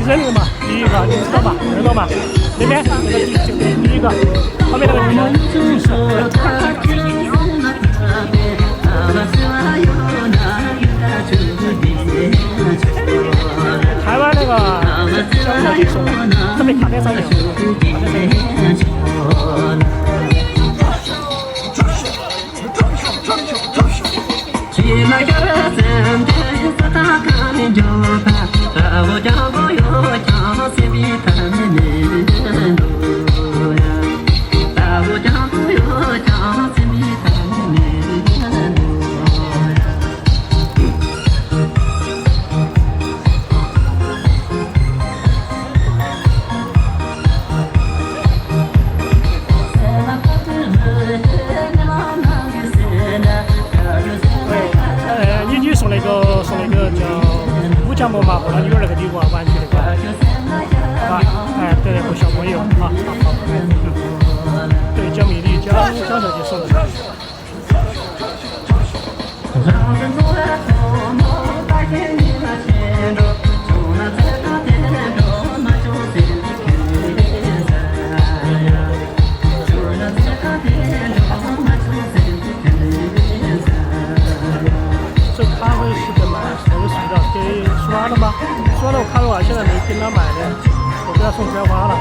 扔那个嘛，第一个你知道吧？知道吧？那边那个第一个，后面那个女的就是台湾那个交流结束了，这边卡片上有，项目嘛，我女儿那个礼物啊，玩具那个，好吧？哎，对，和小朋友啊，好，对，江米粒江小姐送的。这咖啡是本来是属的给刷的吗？刷的我看了，现在没跟他买的，我给他送鲜花了。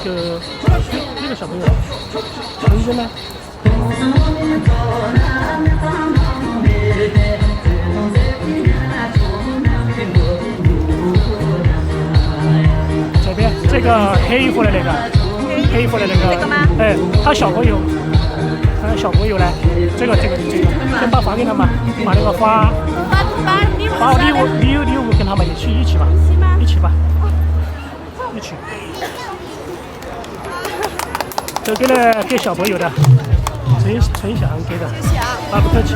这个小朋友，陈真呢？这边这个黑衣服的那个，黑衣服的那个，哎，他小朋友，小朋友呢？这个，先把发给他们，把那个把礼物跟他们一起吧，一起吧，一起。这个呢，给小朋友的，陈翔给的，啊，不客气。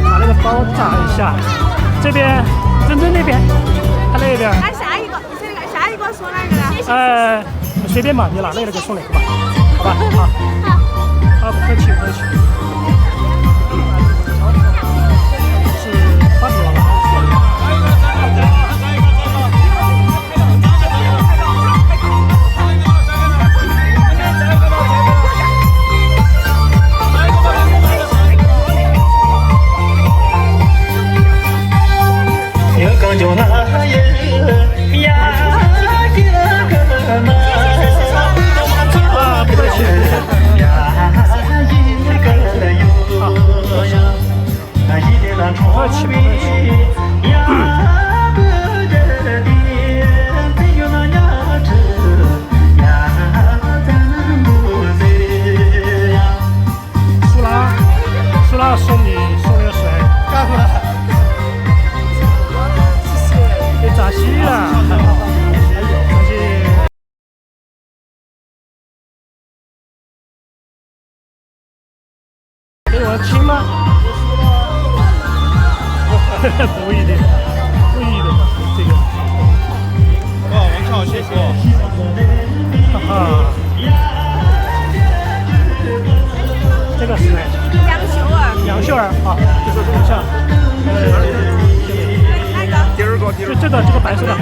把那个包扎一下，这边珍珍那边，他那边。那下一个送哪个呢？随便嘛，你拿那个送哪个吧，好吧？好，不客气。是花子王。苏拉送你水，干了，谢谢，给扎西了，扎西。给我亲吗？不一定，这个。哇，王超谢谢。哈哈。这个是杨秀儿啊，就是头像。哪个？第二个。就这个白色的，啊，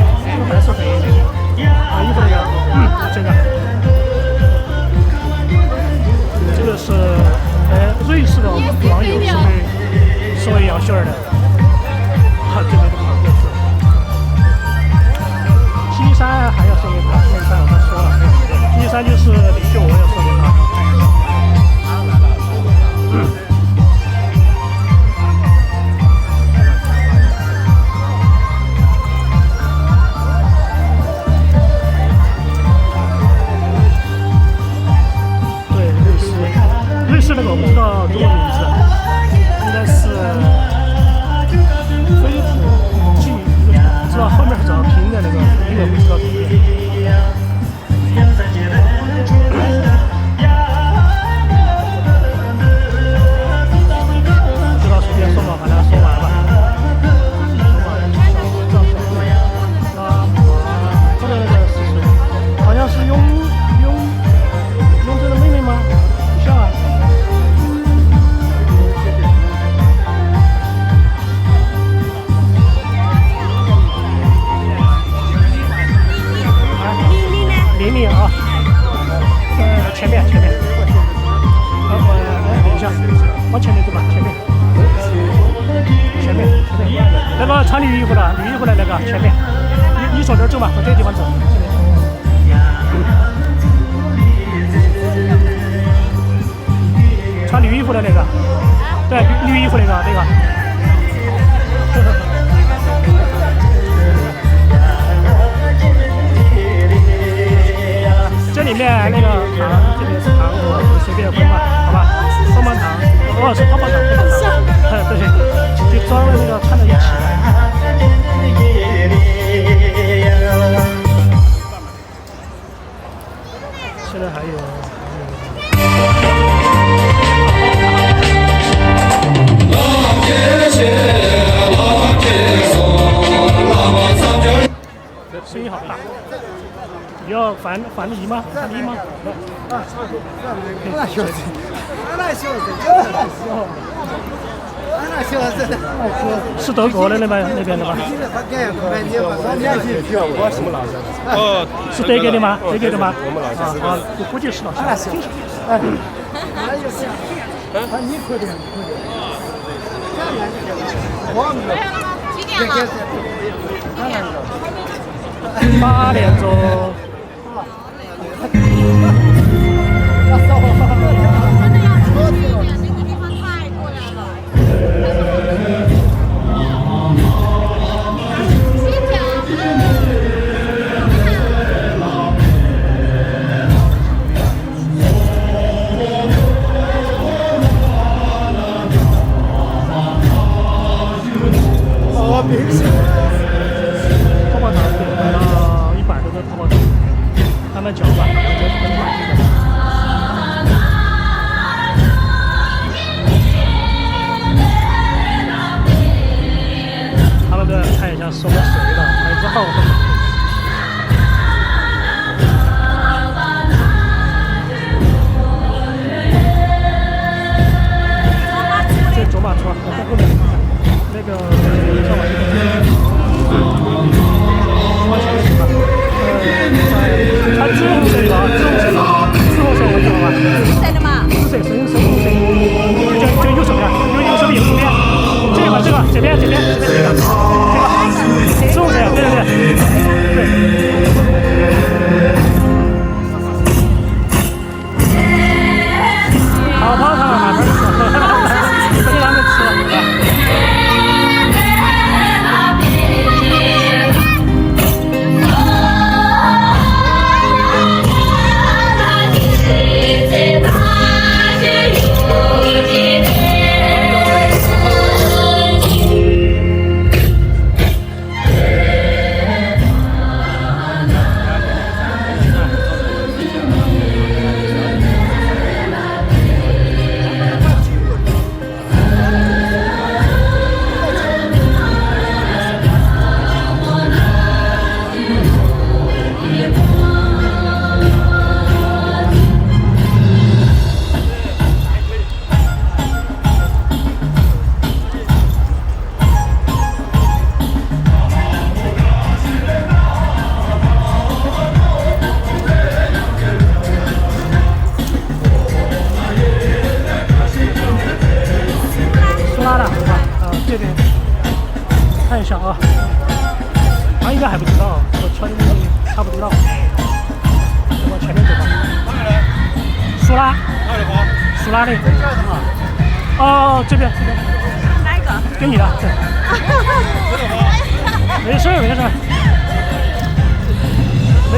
衣服那个，这个。这个是瑞士的网友送给杨秀儿的，这个是。金山还要送给他，金山我刚说了，金山就是李秀，我要送给他。对，瑞士那个我不知道中文名字，应该是往前面走吧，前面，前面，那个穿绿衣服的，绿衣服的那个前面，你从这儿走嘛，从这个地方走。穿绿衣服的那个，对，绿衣服那个。这里面那个糖，这边是糖果，随便分吧，好吧？棒棒糖，是棒棒糖，对，就装了那个串在一起的。现在还有。声音好大。你要反梨吗？反梨吗？是德国的那边的吧？是德国的吗？德国的吗？我估计是了。你可以。8点钟。泡泡糖买了100多个泡泡糖，慢慢嚼吧。他们都要看一下是我谁的，买之后。这走马车，我在后面。那个上往这边，往前面走吧。他紫红色的吧，紫红色我知道吧。紫色的嘛。紫色是红色。就右手边，右手边右边，这边这个，紫红色，对。好泡汤啊，不给他们吃了。这边看一下啊，他应该还不知道，我穿的他不知道。往前面走吧。苏拉，苏拉的。哦，这边。哪一个？给你的。对。没事。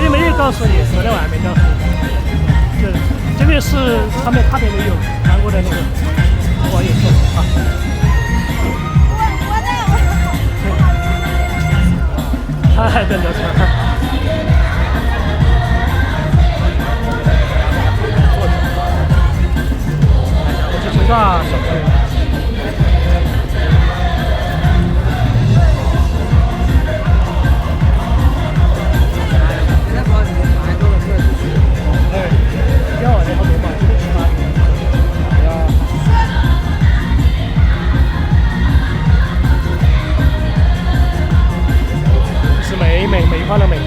没告诉你，昨天晚上没告诉你。对，这边是他们那里有韩国的那个网友说啊。太对了，我去成大小朋友。要我这好多嘛，这个吃嘛。是没花了没？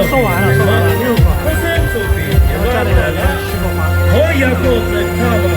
说完了，6个，然后加了一个10个花。